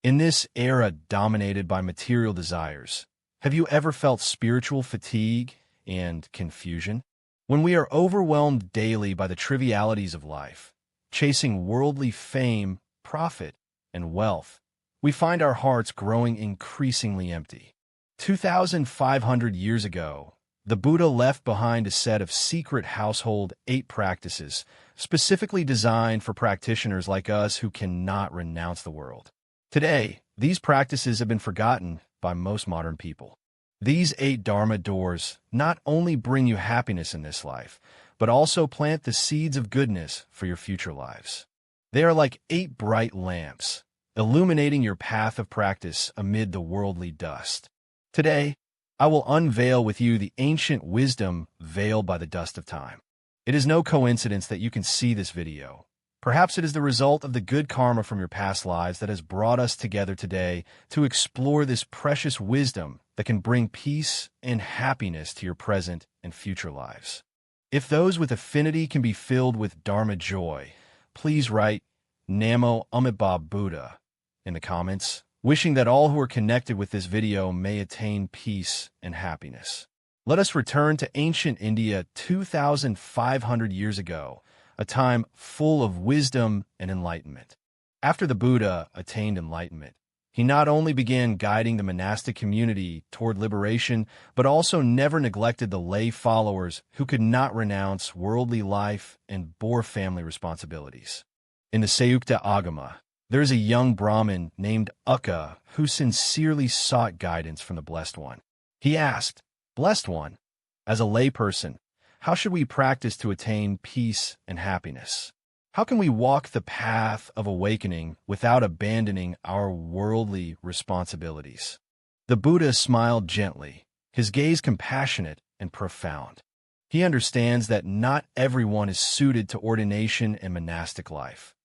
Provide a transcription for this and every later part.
In this era dominated by material desires, have you ever felt spiritual fatigue and confusion? When we are overwhelmed daily by the trivialities of life, chasing worldly fame, profit, and wealth, we find our hearts growing increasingly empty. 2,500 years ago, the Buddha left behind a set of secret household 8 practices specifically designed for practitioners like us who cannot renounce the world. Today, these practices have been forgotten by most modern people. These 8 Dharma doors not only bring you happiness in this life, but also plant the seeds of goodness for your future lives. They are like 8 bright lamps, illuminating your path of practice amid the worldly dust. Today, I will unveil with you the ancient wisdom veiled by the dust of time. It is no coincidence that you can see this video. Perhaps it is the result of the good karma from your past lives that has brought us together today to explore this precious wisdom that can bring peace and happiness to your present and future lives. If those with affinity can be filled with Dharma joy, please write Namo Amitabha Buddha in the comments, wishing that all who are connected with this video may attain peace and happiness. Let us return to ancient India 2,500 years ago, a time full of wisdom and enlightenment. After the Buddha attained enlightenment, he not only began guiding the monastic community toward liberation, but also never neglected the lay followers who could not renounce worldly life and bore family responsibilities. In the Sayukta Agama, there is a young Brahmin named Ukka who sincerely sought guidance from the Blessed One. He asked, "Blessed One, as a layperson, how should we practice to attain peace and happiness? How can we walk the path of awakening without abandoning our worldly responsibilities?" The Buddha smiled gently, his gaze compassionate and profound. He understands that not everyone is suited to ordination and monastic life.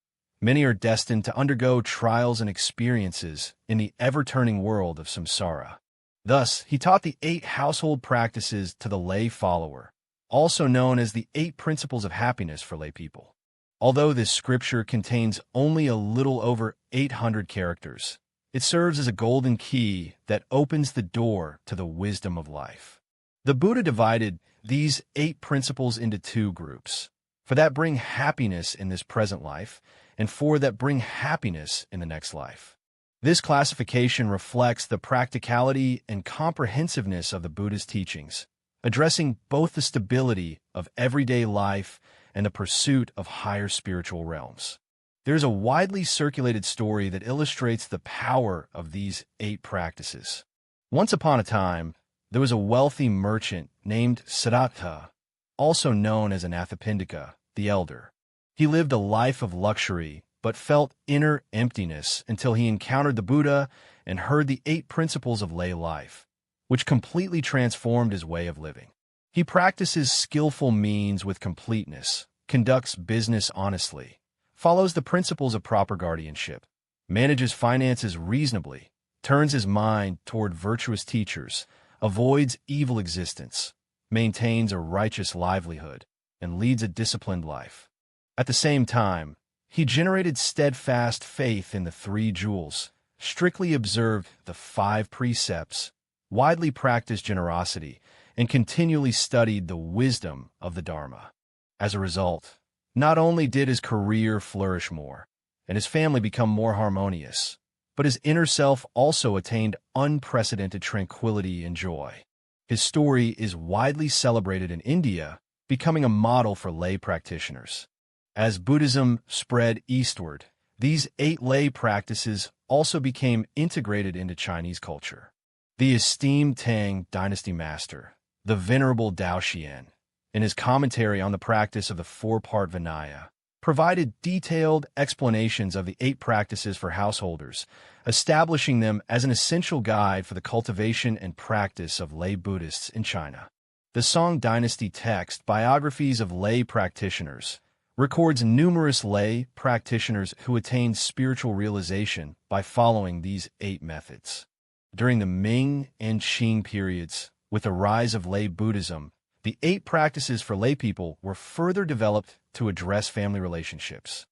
Many are destined to undergo trials and experiences in the ever-turning world of samsara. Thus, he taught the 8 household practices to the lay follower, also known as the 8 principles of happiness for lay people. Although this scripture contains only a little over 800 characters, it serves as a golden key that opens the door to the wisdom of life. The Buddha divided these 8 principles into 2 groups, for that bring happiness in this present life, and 4 that bring happiness in the next life. This classification reflects the practicality and comprehensiveness of the Buddha's teachings, addressing both the stability of everyday life and the pursuit of higher spiritual realms. There is a widely circulated story that illustrates the power of these 8 practices. Once upon a time, there was a wealthy merchant named Siddhartha, also known as Anathapindika, the Elder. He lived a life of luxury, but felt inner emptiness until he encountered the Buddha and heard the 8 principles of lay life, which completely transformed his way of living. He practices skillful means with completeness, conducts business honestly, follows the principles of proper guardianship, manages finances reasonably, turns his mind toward virtuous teachers, avoids evil existence, maintains a righteous livelihood, and leads a disciplined life. At the same time, he generated steadfast faith in the 3 jewels, strictly observed the 5 precepts, widely practiced generosity, and continually studied the wisdom of the Dharma. As a result, not only did his career flourish more, and his family become more harmonious, but his inner self also attained unprecedented tranquility and joy. His story is widely celebrated in India, becoming a model for lay practitioners. As Buddhism spread eastward, these 8 lay practices also became integrated into Chinese culture. The esteemed Tang dynasty master, the Venerable Daoxian, in his commentary on the practice of the 4-part Vinaya, provided detailed explanations of the 8 practices for householders, establishing them as an essential guide for the cultivation and practice of lay Buddhists in China. The Song Dynasty text, Biographies of Lay Practitioners, records numerous lay practitioners who attained spiritual realization by following these 8 methods. During the Ming and Qing periods, with the rise of lay Buddhism, the 8 practices for lay people were further developed to address family relationships.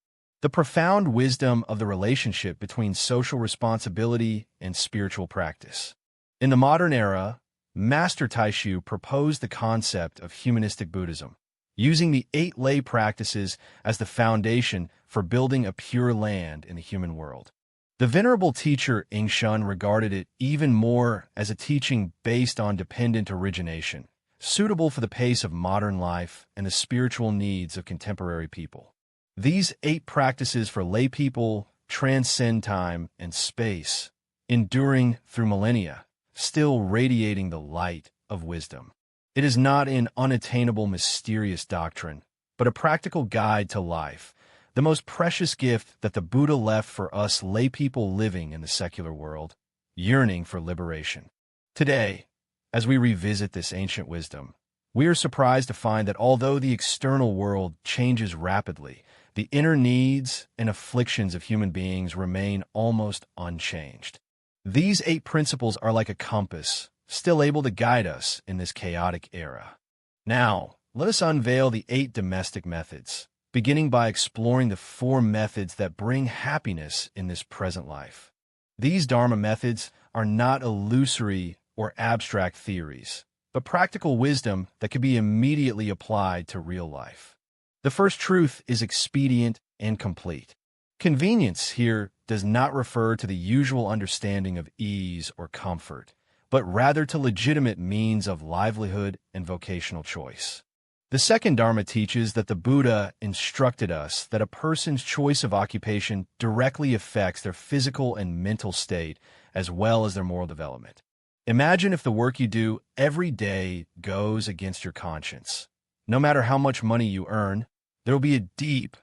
the profound wisdom of the relationship between social responsibility and spiritual practice. In the modern era, Master Taishu proposed the concept of humanistic Buddhism, using the 8 lay practices as the foundation for building a pure land in the human world. The venerable teacher Ingshun regarded it even more as a teaching based on dependent origination, suitable for the pace of modern life and the spiritual needs of contemporary people. These 8 practices for lay people transcend time and space, enduring through millennia, still radiating the light of wisdom. It is not an unattainable, mysterious doctrine, but a practical guide to life, the most precious gift that the Buddha left for us lay people living in the secular world, yearning for liberation. Today, as we revisit this ancient wisdom, we are surprised to find that although the external world changes rapidly, the inner needs and afflictions of human beings remain almost unchanged. These 8 principles are like a compass, still able to guide us in this chaotic era. Now, let us unveil the 8 domestic methods, beginning by exploring the 4 methods that bring happiness in this present life. These Dharma methods are not illusory or abstract theories, but practical wisdom that can be immediately applied to real life. The first truth is expedient and complete. Convenience here does not refer to the usual understanding of ease or comfort, but rather to legitimate means of livelihood and vocational choice. The second Dharma teaches that the Buddha instructed us that a person's choice of occupation directly affects their physical and mental state as well as their moral development. Imagine if the work you do every day goes against your conscience. No matter how much money you earn, there will be a deep,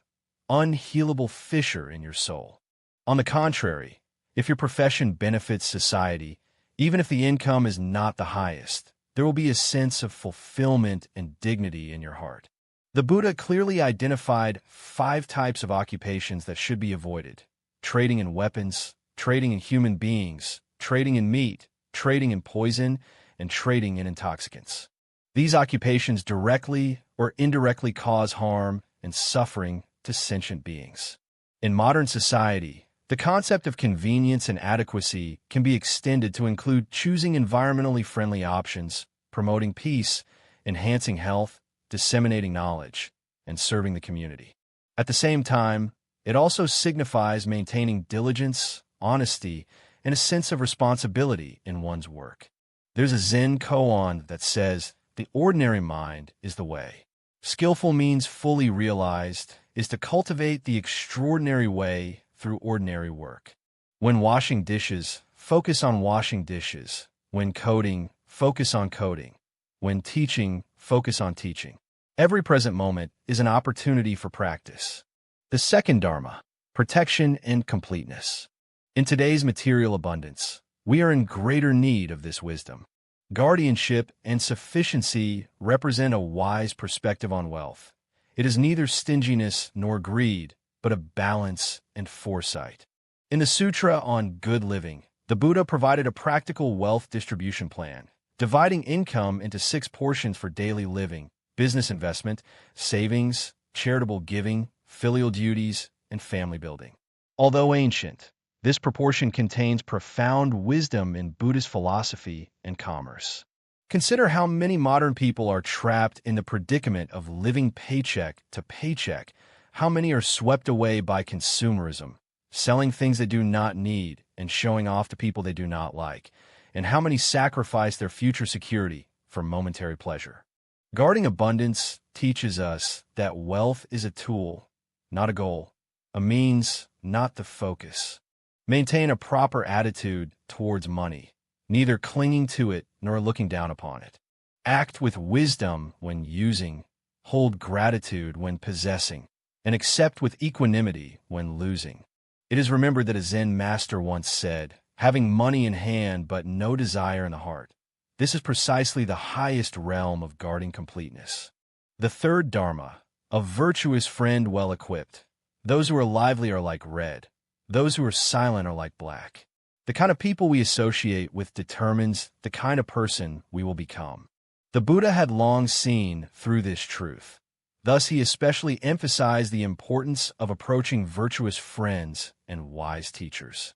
unhealable fissure in your soul. On the contrary, if your profession benefits society, even if the income is not the highest, there will be a sense of fulfillment and dignity in your heart. The Buddha clearly identified 5 types of occupations that should be avoided: trading in weapons, trading in human beings, trading in meat, trading in poison, and trading in intoxicants. These occupations directly or indirectly cause harm and suffering to sentient beings. In modern society, the concept of convenience and adequacy can be extended to include choosing environmentally friendly options, promoting peace, enhancing health, disseminating knowledge, and serving the community. At the same time, it also signifies maintaining diligence, honesty, and a sense of responsibility in one's work. There's a Zen koan that says, "The ordinary mind is the way." Skillful means fully realized is to cultivate the extraordinary way through ordinary work. When washing dishes, focus on washing dishes. When coding, focus on coding. When teaching, focus on teaching. Every present moment is an opportunity for practice. The second Dharma, protection and completeness. In today's material abundance, we are in greater need of this wisdom. Guardianship and sufficiency represent a wise perspective on wealth. It is neither stinginess nor greed, but a balance and foresight. In the Sutra on Good Living, the Buddha provided a practical wealth distribution plan, dividing income into 6 portions for daily living: business investment, savings, charitable giving, filial duties, and family building. Although ancient, this proportion contains profound wisdom in Buddhist philosophy and commerce. Consider how many modern people are trapped in the predicament of living paycheck to paycheck. How many are swept away by consumerism, selling things they do not need and showing off to people they do not like, and how many sacrifice their future security for momentary pleasure. Guarding abundance teaches us that wealth is a tool, not a goal, a means, not the focus. Maintain a proper attitude towards money, neither clinging to it nor looking down upon it. Act with wisdom when using, hold gratitude when possessing, and accept with equanimity when losing. It is remembered that a Zen master once said, "Having money in hand but no desire in the heart. This is precisely the highest realm of guarding completeness." The third Dharma, a virtuous friend well equipped. Those who are lively are like red. Those who are silent are like black. The kind of people we associate with determines the kind of person we will become. The Buddha had long seen through this truth. Thus, he especially emphasized the importance of approaching virtuous friends and wise teachers.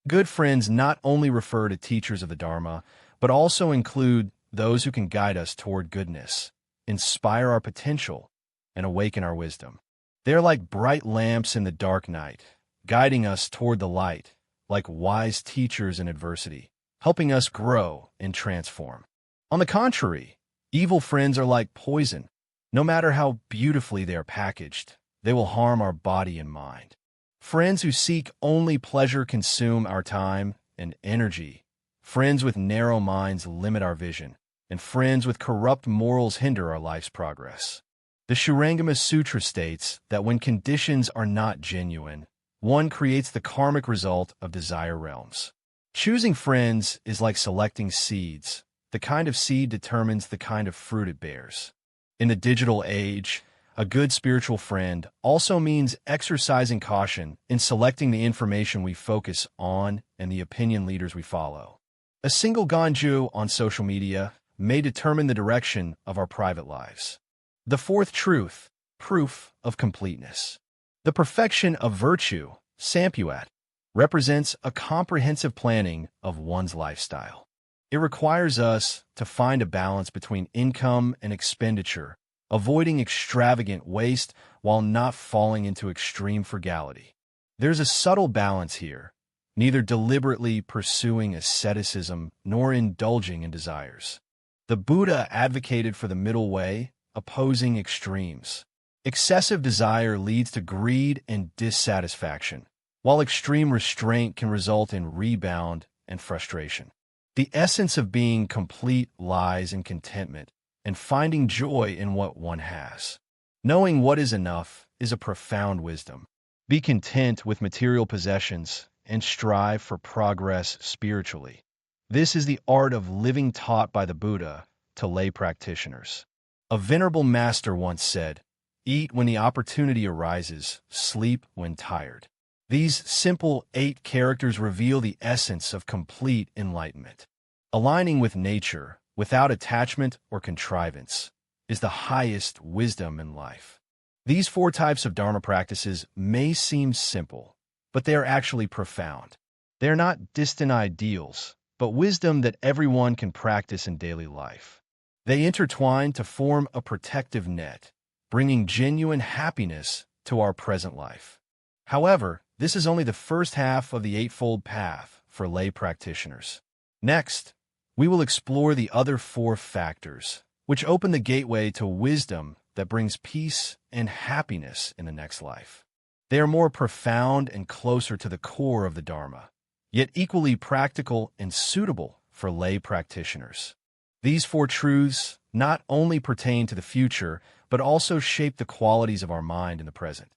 Good friends not only refer to teachers of the Dharma, but also include those who can guide us toward goodness, inspire our potential, and awaken our wisdom. They are like bright lamps in the dark night, guiding us toward the light, like wise teachers in adversity, helping us grow and transform. On the contrary, evil friends are like poison. No matter how beautifully they are packaged, they will harm our body and mind. Friends who seek only pleasure consume our time and energy. Friends with narrow minds limit our vision, and friends with corrupt morals hinder our life's progress. The Shurangama Sutra states that when conditions are not genuine, one creates the karmic result of desire realms. Choosing friends is like selecting seeds. The kind of seed determines the kind of fruit it bears. In the digital age, a good spiritual friend also means exercising caution in selecting the information we focus on and the opinion leaders we follow. A single ganju on social media may determine the direction of our private lives. The fourth truth, proof of completeness. The perfection of virtue, sampuat, represents a comprehensive planning of one's lifestyle. It requires us to find a balance between income and expenditure, avoiding extravagant waste while not falling into extreme frugality. There's a subtle balance here, neither deliberately pursuing asceticism nor indulging in desires. The Buddha advocated for the middle way, opposing extremes. Excessive desire leads to greed and dissatisfaction, while extreme restraint can result in rebound and frustration. The essence of being complete lies in contentment and finding joy in what one has. Knowing what is enough is a profound wisdom. Be content with material possessions and strive for progress spiritually. This is the art of living taught by the Buddha to lay practitioners. A venerable master once said, "Eat when the opportunity arises, sleep when tired." These simple 8 characters reveal the essence of complete enlightenment. Aligning with nature, without attachment or contrivance, is the highest wisdom in life. These 4 types of Dharma practices may seem simple, but they are actually profound. They are not distant ideals, but wisdom that everyone can practice in daily life. They intertwine to form a protective net, bringing genuine happiness to our present life. However, this is only the first half of the Eightfold Path for lay practitioners. Next, we will explore the other 4 factors, which open the gateway to wisdom that brings peace and happiness in the next life. They are more profound and closer to the core of the Dharma, yet equally practical and suitable for lay practitioners. These 4 truths not only pertain to the future, but also shape the qualities of our mind in the present.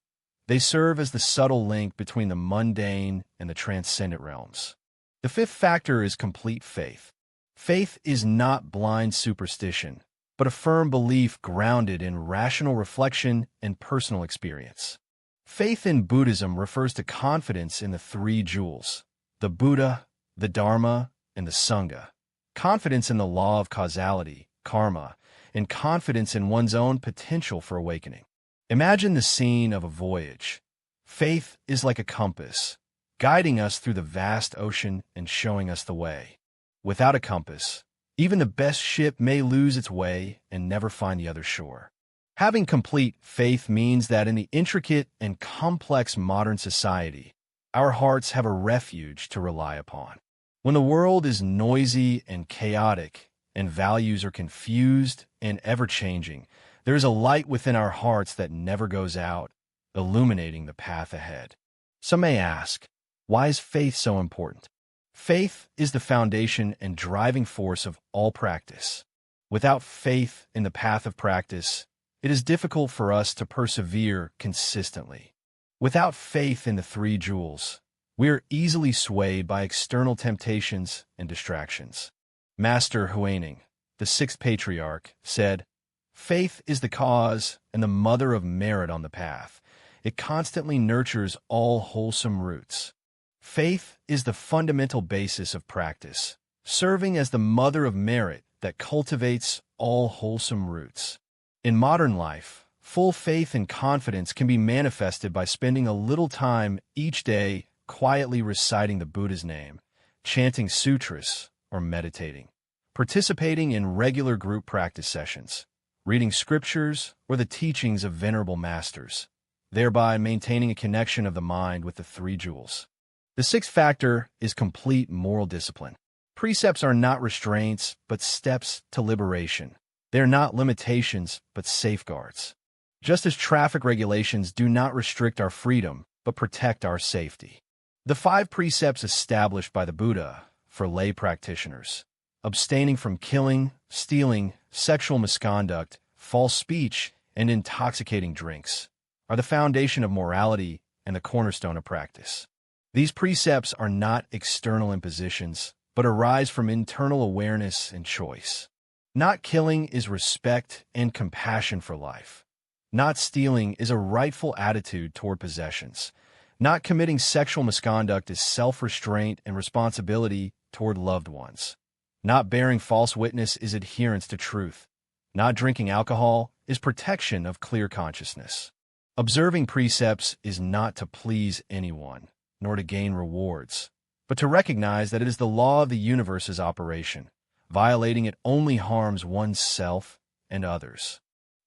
They serve as the subtle link between the mundane and the transcendent realms. The 5th factor is complete faith. Faith is not blind superstition, but a firm belief grounded in rational reflection and personal experience. Faith in Buddhism refers to confidence in the 3 jewels, the Buddha, the Dharma, and the Sangha. Confidence in the law of causality, karma, and confidence in one's own potential for awakening. Imagine the scene of a voyage. Faith is like a compass, guiding us through the vast ocean and showing us the way. Without a compass, even the best ship may lose its way and never find the other shore. Having complete faith means that in the intricate and complex modern society, our hearts have a refuge to rely upon. When the world is noisy and chaotic, and values are confused and ever-changing, there is a light within our hearts that never goes out, illuminating the path ahead. Some may ask, why is faith so important? Faith is the foundation and driving force of all practice. Without faith in the path of practice, it is difficult for us to persevere consistently. Without faith in the 3 jewels, we are easily swayed by external temptations and distractions. Master Huining, the 6th patriarch, said, "Faith is the cause and the mother of merit on the path. It constantly nurtures all wholesome roots." Faith is the fundamental basis of practice, serving as the mother of merit that cultivates all wholesome roots. In modern life, Full faith and confidence can be manifested by spending a little time each day quietly reciting the Buddha's name, chanting sutras, or meditating. Participating in regular group practice sessions, reading scriptures, or the teachings of venerable masters, thereby maintaining a connection of the mind with the three jewels. The sixth factor is complete moral discipline. Precepts are not restraints, but steps to liberation. They are not limitations, but safeguards. Just as traffic regulations do not restrict our freedom, but protect our safety. The 5 precepts established by the Buddha for lay practitioners: abstaining from killing, stealing, sexual misconduct, false speech, and intoxicating drinks, are the foundation of morality and the cornerstone of practice. These precepts are not external impositions, but arise from internal awareness and choice. Not killing is respect and compassion for life. Not stealing is a rightful attitude toward possessions. Not committing sexual misconduct is self-restraint and responsibility toward loved ones. Not bearing false witness is adherence to truth. Not drinking alcohol is protection of clear consciousness. Observing precepts is not to please anyone, nor to gain rewards, but to recognize that it is the law of the universe's operation. Violating it only harms oneself and others.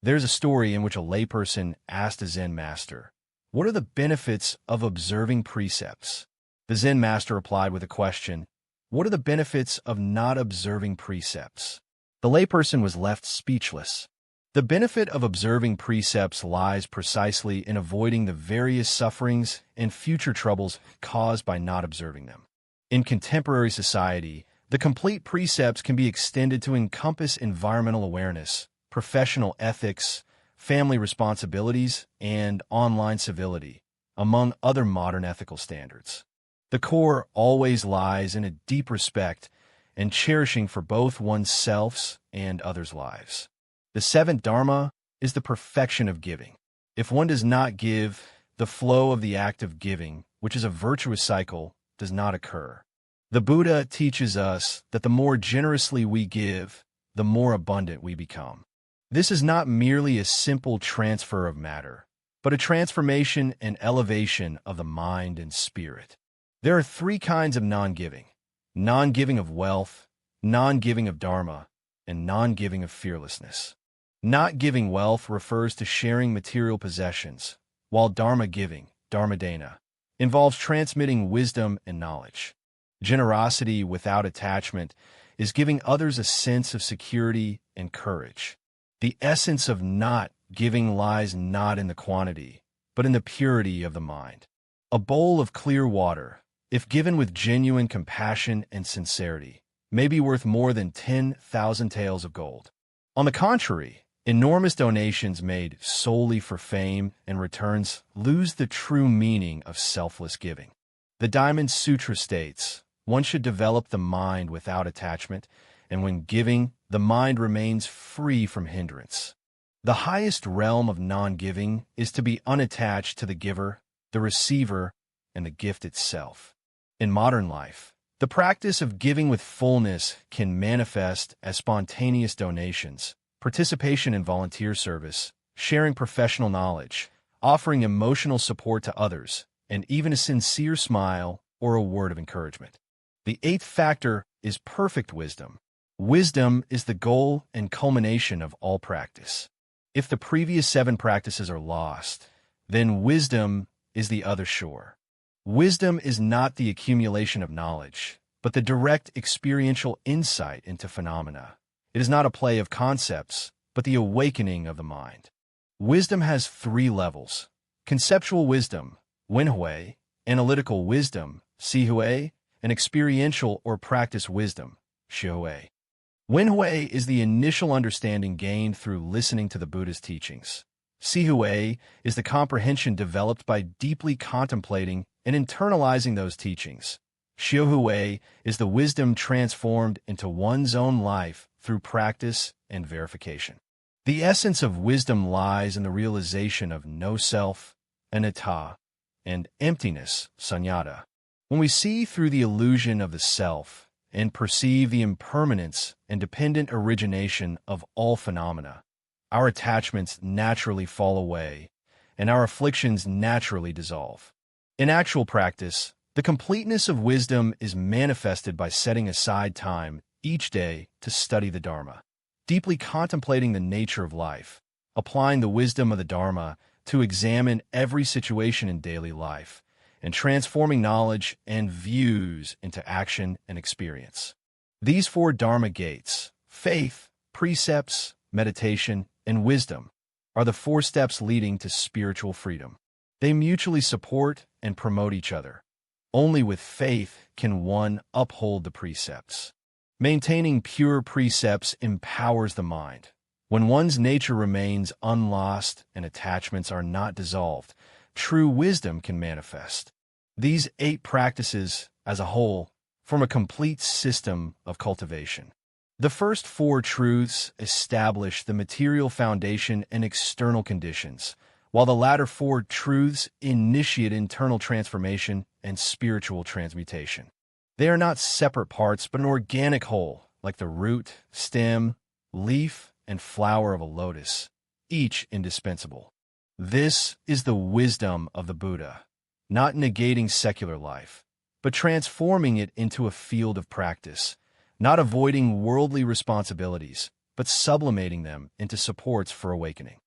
There's a story in which a layperson asked a Zen master, "What are the benefits of observing precepts?" The Zen master replied with a question, "What are the benefits of not observing precepts?" The layperson was left speechless. The benefit of observing precepts lies precisely in avoiding the various sufferings and future troubles caused by not observing them. In contemporary society, the complete precepts can be extended to encompass environmental awareness, professional ethics, family responsibilities, and online civility, among other modern ethical standards. The core always lies in a deep respect and cherishing for both oneself's and others' lives. The seventh Dharma is the perfection of giving. If one does not give, the flow of the act of giving, which is a virtuous cycle, does not occur. The Buddha teaches us that the more generously we give, the more abundant we become. This is not merely a simple transfer of matter, but a transformation and elevation of the mind and spirit. There are 3 kinds of non-giving: non-giving of wealth, non-giving of dharma, and non-giving of fearlessness. Not giving wealth refers to sharing material possessions, while dharma giving, dharmadana, involves transmitting wisdom and knowledge. Generosity without attachment is giving others a sense of security and courage. The essence of not giving lies not in the quantity, but in the purity of the mind. A bowl of clear water, if given with genuine compassion and sincerity, may be worth more than 10,000 taels of gold. On the contrary, enormous donations made solely for fame and returns lose the true meaning of selfless giving. The Diamond Sutra states, one should develop the mind without attachment, and when giving, the mind remains free from hindrance. The highest realm of non-giving is to be unattached to the giver, the receiver, and the gift itself. In modern life, the practice of giving with fullness can manifest as spontaneous donations, participation in volunteer service, sharing professional knowledge, offering emotional support to others, and even a sincere smile or a word of encouragement. The 8th factor is perfect wisdom. Wisdom is the goal and culmination of all practice. If the previous 7 practices are lost, then wisdom is the other shore. Wisdom is not the accumulation of knowledge, but the direct experiential insight into phenomena. It is not a play of concepts, but the awakening of the mind. Wisdom has 3 levels: conceptual wisdom, wenhui; analytical wisdom, sihui; and experiential or practice wisdom, shihui. Wenhui is the initial understanding gained through listening to the Buddha's teachings. Sihui is the comprehension developed by deeply contemplating and internalizing those teachings. Shiohui is the wisdom transformed into one's own life through practice and verification. The essence of wisdom lies in the realization of no self, anatta, and emptiness, sunyata. When we see through the illusion of the self and perceive the impermanence and dependent origination of all phenomena, our attachments naturally fall away, and our afflictions naturally dissolve. In actual practice, the completeness of wisdom is manifested by setting aside time each day to study the Dharma, deeply contemplating the nature of life, applying the wisdom of the Dharma to examine every situation in daily life, and transforming knowledge and views into action and experience. These four Dharma gates, faith, precepts, meditation, and wisdom, are the four steps leading to spiritual freedom. They mutually support and promote each other. Only with faith can one uphold the precepts. Maintaining pure precepts empowers the mind. When one's nature remains unlost and attachments are not dissolved, true wisdom can manifest. These 8 practices, as a whole, form a complete system of cultivation. The first 4 truths establish the material foundation and external conditions, while the latter 4 truths initiate internal transformation and spiritual transmutation. They are not separate parts, but an organic whole, like the root, stem, leaf, and flower of a lotus, each indispensable. This is the wisdom of the Buddha, not negating secular life, but transforming it into a field of practice, not avoiding worldly responsibilities, but sublimating them into supports for awakening.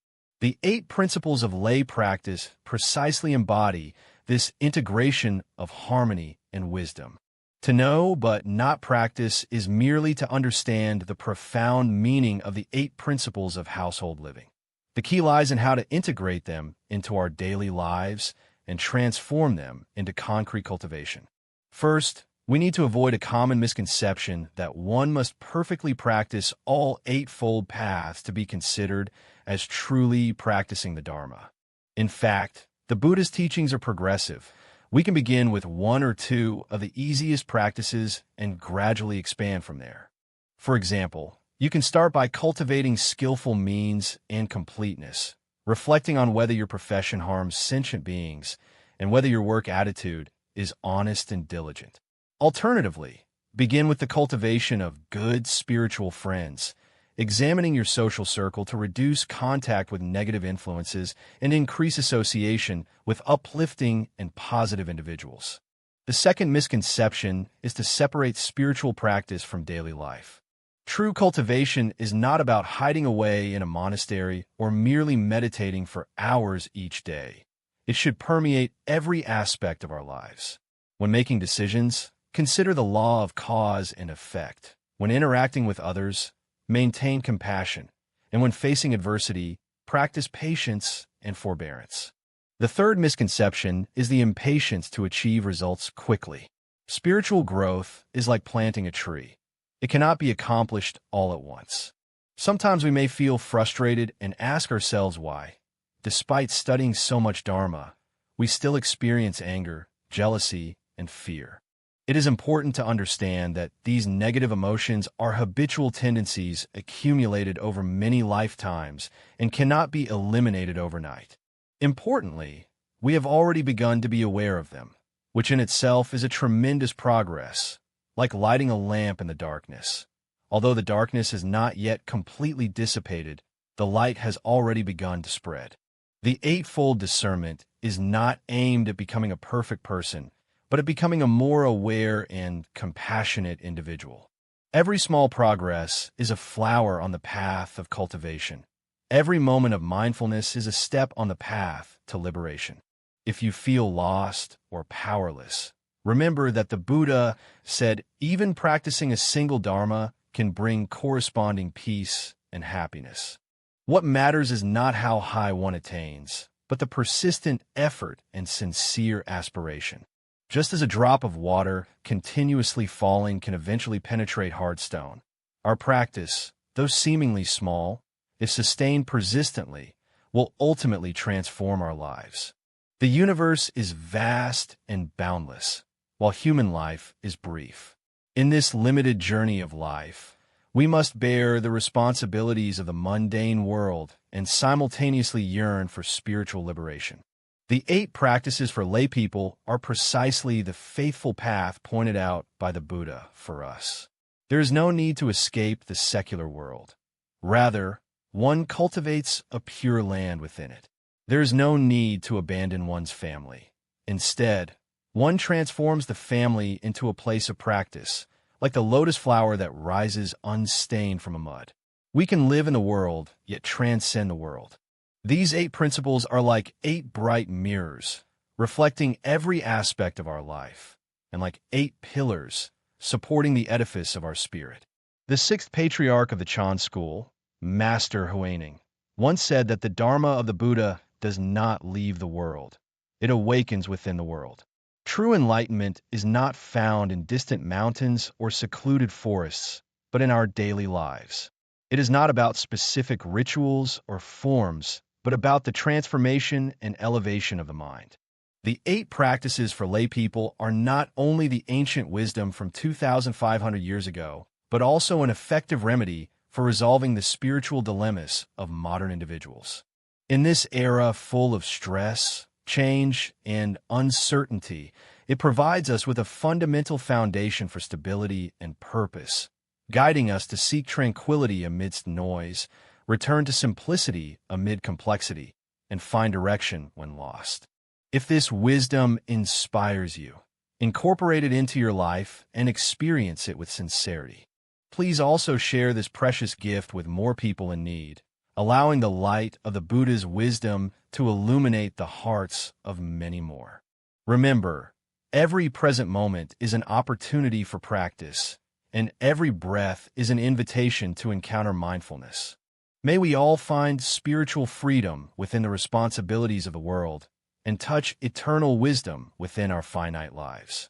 The 8 principles of lay practice precisely embody this integration of harmony and wisdom. To know but not practice is merely to understand the profound meaning of the 8 principles of household living. The key lies in how to integrate them into our daily lives and transform them into concrete cultivation. First, we need to avoid a common misconception that one must perfectly practice all 8-fold paths to be considered as truly practicing the Dharma. In fact, the Buddha's teachings are progressive. We can begin with 1 or 2 of the easiest practices and gradually expand from there. For example, you can start by cultivating skillful means and completeness, reflecting on whether your profession harms sentient beings and whether your work attitude is honest and diligent. Alternatively, begin with the cultivation of good spiritual friends, examining your social circle to reduce contact with negative influences and increase association with uplifting and positive individuals. The second misconception is to separate spiritual practice from daily life. True cultivation is not about hiding away in a monastery or merely meditating for hours each day. It should permeate every aspect of our lives. When making decisions, consider the law of cause and effect. When interacting with others, maintain compassion. And when facing adversity, practice patience and forbearance. The third misconception is the impatience to achieve results quickly. Spiritual growth is like planting a tree. It cannot be accomplished all at once. Sometimes we may feel frustrated and ask ourselves why, despite studying so much Dharma, we still experience anger, jealousy, and fear. It is important to understand that these negative emotions are habitual tendencies accumulated over many lifetimes and cannot be eliminated overnight. Importantly, we have already begun to be aware of them, which in itself is a tremendous progress, like lighting a lamp in the darkness. Although the darkness is not yet completely dissipated, the light has already begun to spread. The 8-fold discernment is not aimed at becoming a perfect person, but at becoming a more aware and compassionate individual. Every small progress is a flower on the path of cultivation. Every moment of mindfulness is a step on the path to liberation. If you feel lost or powerless, remember that the Buddha said even practicing a single Dharma can bring corresponding peace and happiness. What matters is not how high one attains, but the persistent effort and sincere aspiration. Just as a drop of water continuously falling can eventually penetrate hard stone, our practice, though seemingly small, if sustained persistently, will ultimately transform our lives. The universe is vast and boundless, while human life is brief. In this limited journey of life, we must bear the responsibilities of the mundane world and simultaneously yearn for spiritual liberation. The 8 practices for lay people are precisely the faithful path pointed out by the Buddha for us. There is no need to escape the secular world. Rather, one cultivates a pure land within it. There is no need to abandon one's family. Instead, one transforms the family into a place of practice, like the lotus flower that rises unstained from a mud. We can live in the world, yet transcend the world. These 8 principles are like 8 bright mirrors, reflecting every aspect of our life, and like 8 pillars, supporting the edifice of our spirit. The 6th patriarch of the Chan school, Master Huaining, once said that the Dharma of the Buddha does not leave the world. It awakens within the world. True enlightenment is not found in distant mountains or secluded forests, but in our daily lives. It is not about specific rituals or forms, but about the transformation and elevation of the mind. The 8 practices for laypeople are not only the ancient wisdom from 2,500 years ago, but also an effective remedy for resolving the spiritual dilemmas of modern individuals. In this era full of stress, change, and uncertainty, it provides us with a fundamental foundation for stability and purpose, guiding us to seek tranquility amidst noise, return to simplicity amid complexity, and find direction when lost. If this wisdom inspires you, incorporate it into your life and experience it with sincerity. Please also share this precious gift with more people in need, allowing the light of the Buddha's wisdom to illuminate the hearts of many more. Remember, every present moment is an opportunity for practice, and every breath is an invitation to encounter mindfulness. May we all find spiritual freedom within the responsibilities of the world and touch eternal wisdom within our finite lives.